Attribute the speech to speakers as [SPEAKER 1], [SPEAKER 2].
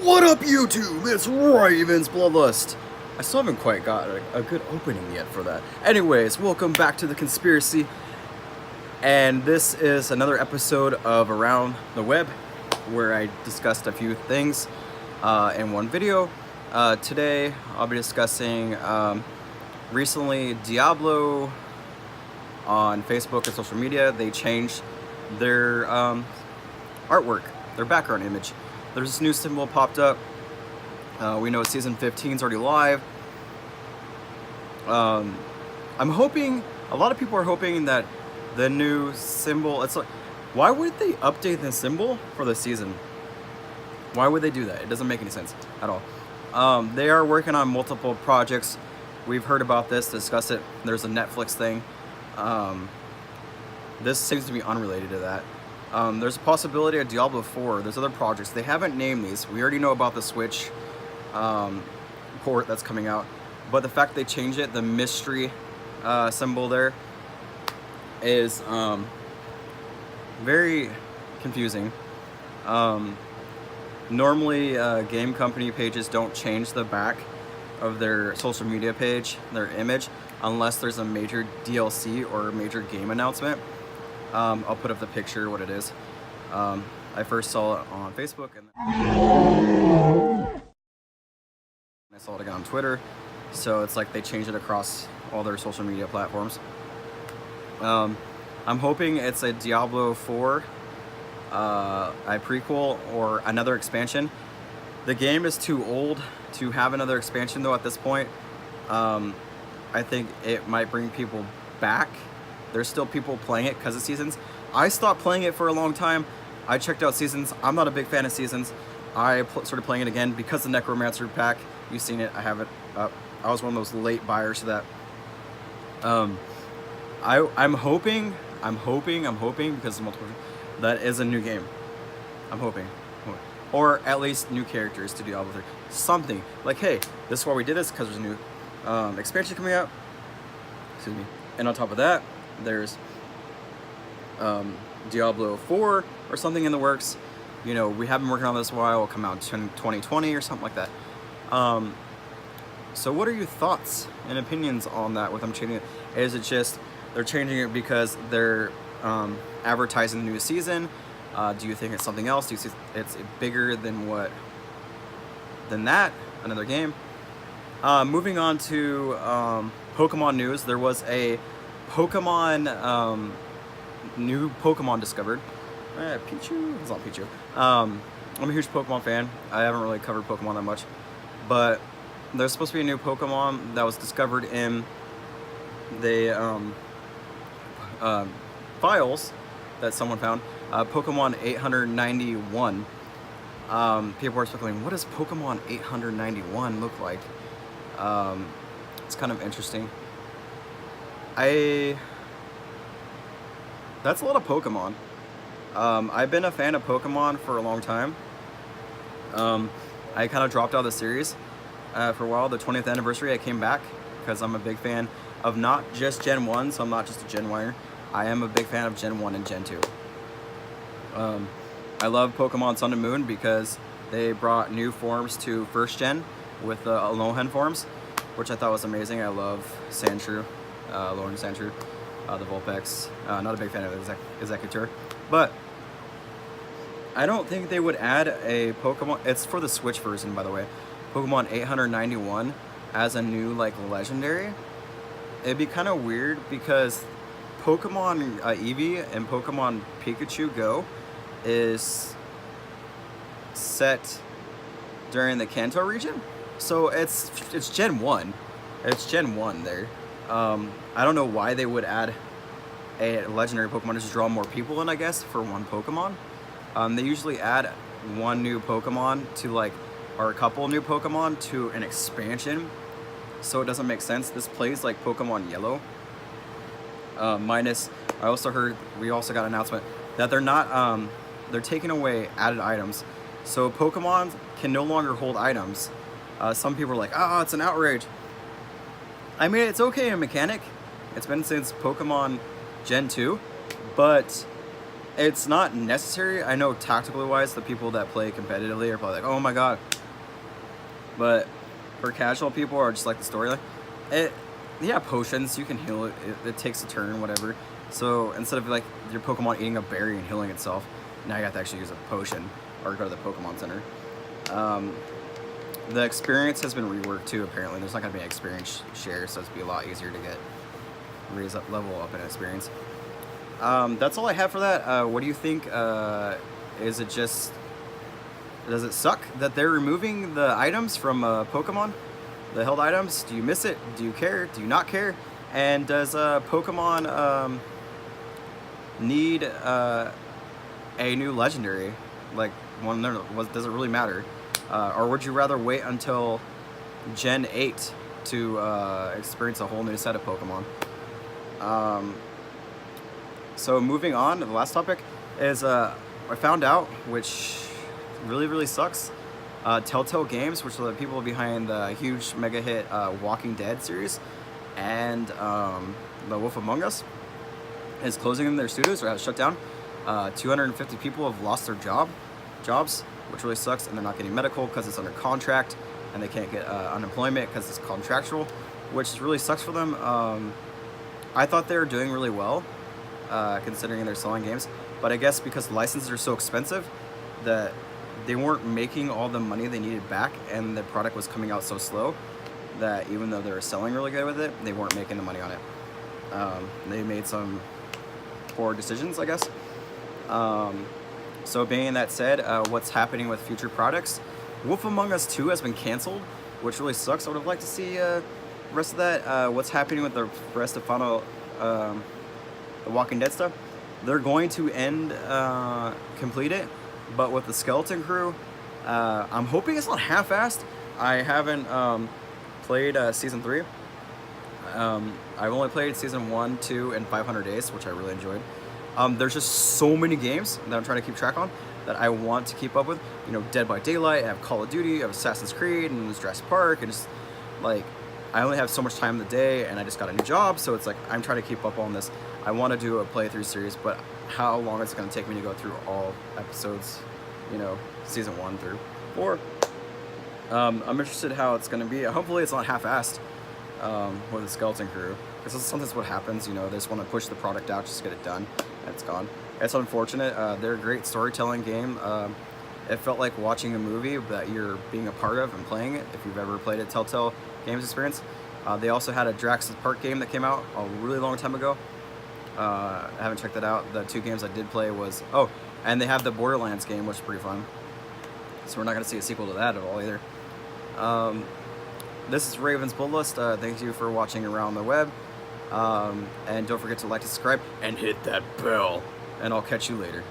[SPEAKER 1] What up, YouTube? It's Raven's Bloodlust. I still haven't quite got a good opening yet for that. Anyways, welcome back to the conspiracy. And this is another episode of Around the Web, where I discussed a few things in one video. Today, I'll be discussing recently Diablo on Facebook and social media. They changed their artwork, their background image. There's this new symbol popped up. We know season 15 is already live. I'm hoping, a lot of people are hoping that the new symbol, it's like, why would they update the symbol for the season? Why would they do that? It doesn't make any sense at all. They are working on multiple projects. We've heard about this, discuss it. There's a Netflix thing. This seems to be unrelated to that. There's a possibility of Diablo 4. There's other projects. They haven't named these. We already know about the Switch port that's coming out. But the fact they changed it, the mystery symbol there, is very confusing. Normally, game company pages don't change the back of their social media page, their image, unless there's a major DLC or a major game announcement. I'll put up the picture, what it is. I first saw it on Facebook, and I saw it again on Twitter. So it's like they changed it across all their social media platforms. I'm hoping it's a Diablo 4, a prequel, or another expansion. The game is too old to have another expansion though at this point. I think it might bring people back. There's still people playing it because of seasons. I stopped playing it for a long time. I checked out seasons. I'm not a big fan of seasons. I started playing it again because the Necromancer pack. You've seen it. I have it up. I was one of those late buyers to that. I'm hoping because multiple, that is a new game. I'm hoping. Or at least new characters to Diablo 3. Something like, hey, this is why we did this, because there's a new expansion coming out. Excuse me. And on top of that, there's Diablo 4 or something in the works. You know, we have been working on this a while. It'll come out in 2020 or something like that. So what are your thoughts and opinions on that with them changing it? Is it just they're changing it because they're advertising the new season? Do you think it's something else? Do you see it's bigger than that? Another game? Moving on to Pokemon news. There was a Pokemon, new Pokemon discovered. Pichu? It's not Pichu. I'm a huge Pokemon fan. I haven't really covered Pokemon that much. But there's supposed to be a new Pokemon that was discovered in the files that someone found. Pokemon 891. People are speculating, what does Pokemon 891 look like? It's kind of interesting. That's a lot of Pokemon. I've been a fan of Pokemon for a long time. I kind of dropped out of the series for a while. The 20th anniversary, I came back because I'm a big fan of not just Gen 1, so I'm not just a Gen 1er. I am a big fan of Gen 1 and Gen 2. I love Pokemon Sun and Moon because they brought new forms to first gen with the Alolan forms, which I thought was amazing. I love Sandshrew, Alolan Sandshrew, the Vulpix. Not a big fan of Executor, but I don't think they would add a Pokemon. It's for the Switch version, by the way. Pokemon 891 as a new like legendary. It'd be kind of weird because Pokemon Eevee and Pokemon Pikachu Go is set during the Kanto region, so it's Gen 1. It's Gen 1 there. I don't know why they would add a legendary Pokemon to just draw more people in, I guess, for one Pokemon. They usually add one new Pokemon to like, or a couple new Pokemon to an expansion, so it doesn't make sense. This plays like Pokemon Yellow. Minus, I also heard, we also got an announcement that they're not, they're taking away added items. So Pokemon can no longer hold items. Some people are like, it's an outrage. I mean, it's okay in mechanic. It's been since Pokemon Gen 2, but it's not necessary. I know tactically wise, the people that play competitively are probably like, oh my god. But for casual people or just like the storyline, yeah, potions, you can heal it. It takes a turn, whatever. So instead of like your Pokemon eating a berry and healing itself, now you have to actually use a potion or go to the Pokemon Center. The experience has been reworked too, apparently. There's not going to be an experience share, so it's be a lot easier to raise up, level up in experience. That's all I have for that. What do you think? Is it just... Does it suck that they're removing the items from Pokemon? The held items? Do you miss it? Do you care? Do you not care? And does Pokemon need a new legendary? Like, one there, does it really matter? Or would you rather wait until Gen 8 to experience a whole new set of Pokemon? So moving on, the last topic is I found out, which really sucks, Telltale Games, which are the people behind the huge mega hit Walking Dead series and The Wolf Among Us, is closing in their studios or has shut down. 250 people have lost their jobs, which really sucks, and they're not getting medical because it's under contract, and they can't get unemployment because it's contractual, which really sucks for them. I thought they were doing really well, considering they're selling games, but I guess because licenses are so expensive that they weren't making all the money they needed back, and the product was coming out so slow that even though they were selling really good with it, they weren't making the money on it. They made some poor decisions, I guess. So being that said, what's happening with future products? Wolf Among Us 2 has been canceled, which really sucks. I would have liked to see the rest of that. What's happening with the rest of the Walking Dead stuff? They're going to complete it, but with the Skeleton Crew, I'm hoping it's not half-assed. I haven't played Season 3. I've only played Season 1, 2, and 500 Days, which I really enjoyed. There's just so many games that I'm trying to keep track on that I want to keep up with. You know, Dead by Daylight, I have Call of Duty, I have Assassin's Creed, and there's Jurassic Park, and just, like, I only have so much time in the day, and I just got a new job, so it's like, I'm trying to keep up on this. I want to do a playthrough series, but how long is it going to take me to go through all episodes, you know, Season 1 through 4? I'm interested how it's going to be. Hopefully it's not half-assed with the Skeleton Crew, because sometimes what happens, you know, they just want to push the product out, just get it done, and it's gone. It's unfortunate. They're a great storytelling game. It felt like watching a movie that you're being a part of and playing it, if you've ever played a Telltale Games experience. They also had a Jurassic Park game that came out a really long time ago. I haven't checked that out. The 2 games I did play was... Oh, and they have the Borderlands game, which is pretty fun. So we're not going to see a sequel to that at all either. This is Raven's Bloodlust. Thank you for watching around the web. And don't forget to like, subscribe, and hit that bell. And I'll catch you later.